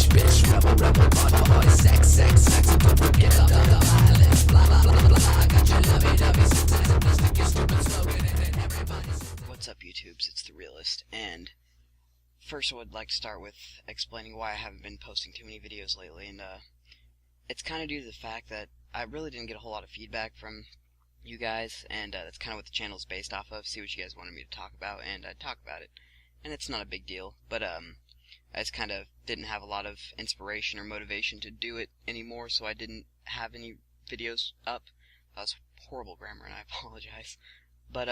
bitch, rebel, rebel, bad boy, sex, sex, sex, don't forget the violence, blah, blah, blah, blah, got your lovey-dovey synthesizer, plastic, your stupid slogan, and then everybody's... What's up, YouTubes? It's The Realist, and first I would like to start with explaining why I haven't been posting too many videos lately, and it's kind of due to the fact that I really didn't get a whole lot of feedback from you guys, and that's kind of what the channel is based off of. See what you guys wanted me to talk about, and I'd talk about it. And it's not a big deal, but I just kind of didn't have a lot of inspiration or motivation to do it anymore, so I didn't have any videos up. That was horrible grammar, and I apologize. But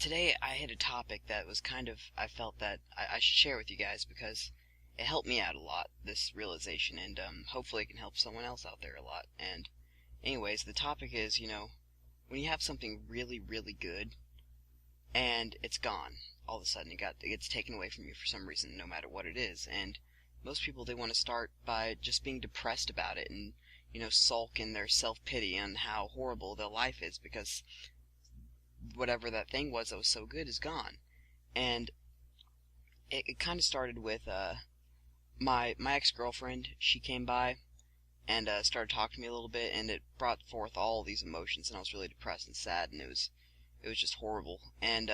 today I hit a topic that was kind of, I felt that I should share with you guys because it helped me out a lot, this realization, and hopefully it can help someone else out there a lot. And anyways, the topic is, you know, when you have something really, really good and it's gone, all of a sudden it gets taken away from you for some reason, no matter what it is. And most people, they want to start by just being depressed about it and, you know, sulk in their self-pity on how horrible their life is because whatever that thing was that was so good is gone. And it kind of started with my ex-girlfriend. She came by and started talking to me a little bit, and it brought forth all these emotions, and I was really depressed and sad, and it was just horrible. And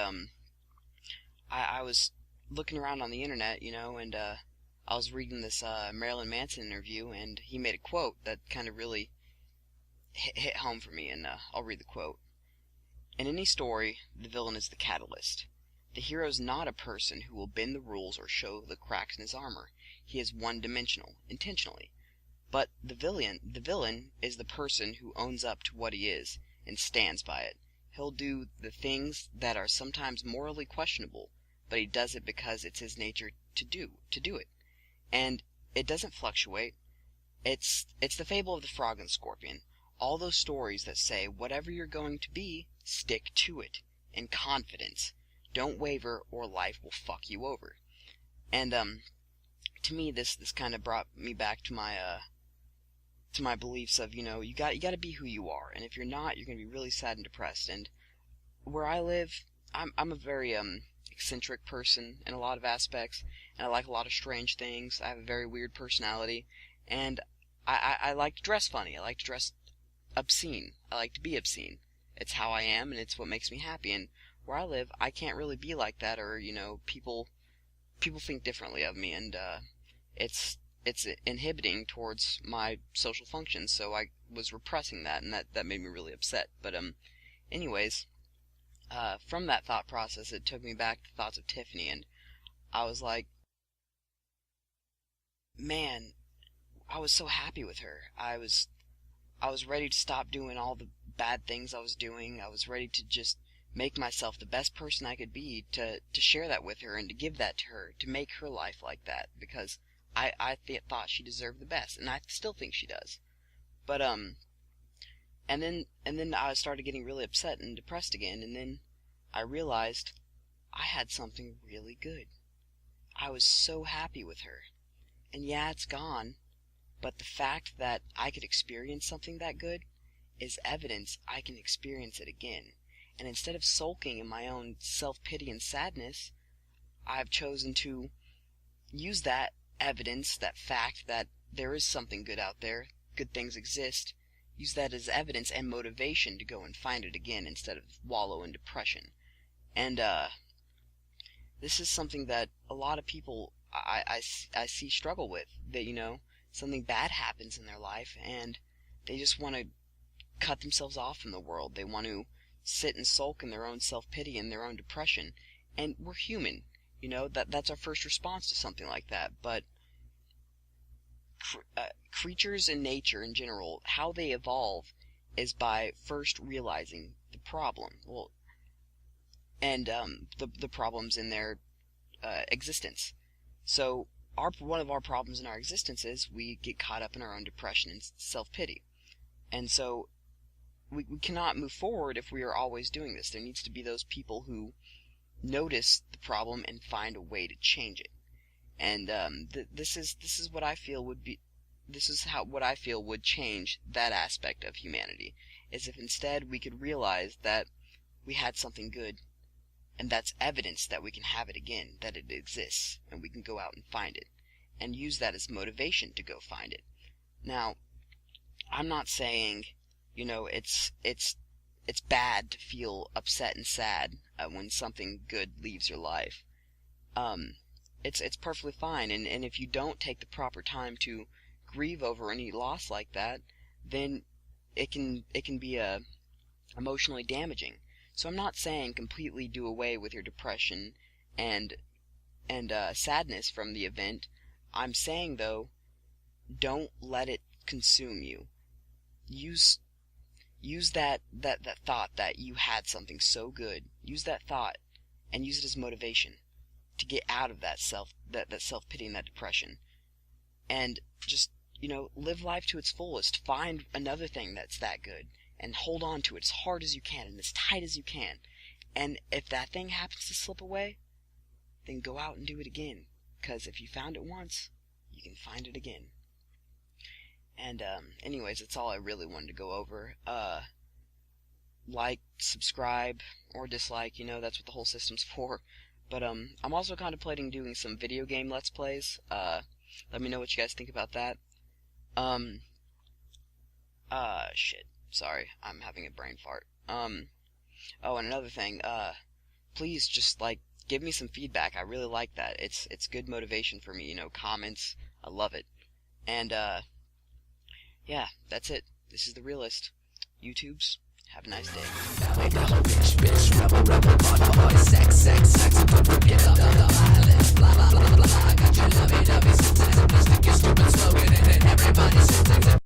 I was looking around on the internet, you know, and I was reading this Marilyn Manson interview, and he made a quote that kind of really hit home for me, and I'll read the quote. In any story, the villain is the catalyst. The hero is not a person who will bend the rules or show the cracks in his armor. He is one-dimensional, intentionally. But the villain is the person who owns up to what he is and stands by it. He'll do the things that are sometimes morally questionable, but he does it because it's his nature to do it. And it doesn't fluctuate. It's the fable of the frog and the scorpion. All those stories that say whatever you're going to be, stick to it in confidence. Don't waver or life will fuck you over. And to me, this kind of brought me back to my beliefs of, you know, you got to be who you are, and if you're not, you're going to be really sad and depressed. And where I live, I'm a very eccentric person in a lot of aspects, and I like a lot of strange things. I have a very weird personality, and I like to dress funny. I like to dress obscene. I like to be obscene. It's how I am, and it's what makes me happy. And where I live, I can't really be like that, or, you know, people think differently of me, and it's inhibiting towards my social functions, so I was repressing that, and that made me really upset. But anyways, from that thought process, it took me back to thoughts of Tiffany, and I was like, man, I was so happy with her. I was ready to stop doing all the bad things I was doing. I was ready to just make myself the best person I could be, to share that with her and to give that to her, to make her life like that, because I thought she deserved the best, and I still think she does. But and then I started getting really upset and depressed again, and then I realized I had something really good. I was so happy with her, and yeah, it's gone, but the fact that I could experience something that good is evidence I can experience it again. And instead of sulking in my own self-pity and sadness, I've chosen to use that evidence, that fact that there is something good out there, good things exist, use that as evidence and motivation to go and find it again instead of wallow in depression. And this is something that a lot of people I see struggle with, that, you know, something bad happens in their life and they just want to cut themselves off from the world. They want to sit and sulk in their own self-pity and their own depression. And we're human, you know, that's our first response to something like that. But creatures in nature in general, how they evolve is by first realizing the problem, and the problems in their existence. So one of our problems in our existence is we get caught up in our own depression and self-pity. And so we cannot move forward if we are always doing this. There needs to be those people who notice the problem and find a way to change it. And this is what I feel would be. This is what I feel would change that aspect of humanity, is if instead we could realize that we had something good and that's evidence that we can have it again, that it exists, and we can go out and find it, and use that as motivation to go find it. Now, I'm not saying, you know, it's bad to feel upset and sad when something good leaves your life. It's perfectly fine, and if you don't take the proper time to grieve over any loss like that, then it can be emotionally damaging. So I'm not saying completely do away with your depression and sadness from the event. I'm saying, though, don't let it consume you. Use that thought that you had something so good. Use that thought and use it as motivation to get out of that self-pity and that depression. And just, you know, live life to its fullest. Find another thing that's that good and hold on to it as hard as you can and as tight as you can. And if that thing happens to slip away, then go out and do it again. Because if you found it once, you can find it again. And anyways, that's all I really wanted to go over. Like, subscribe, or dislike, you know, that's what the whole system's for. But I'm also contemplating doing some video game Let's Plays. Let me know what you guys think about that. Shit. Sorry, I'm having a brain fart. Oh, and another thing, please just, like, give me some feedback. I really like that. It's good motivation for me, you know, comments. I love it. And, yeah, that's it. This is The Realist. YouTubes, have a nice day. Bitch, bitch, rebel, rebel, bad boy, sex, sex, sex, don't forget the violence, blah, blah, blah, blah, got your lovey-dovey syntax, plastic is stupid slogan, and then everybody sings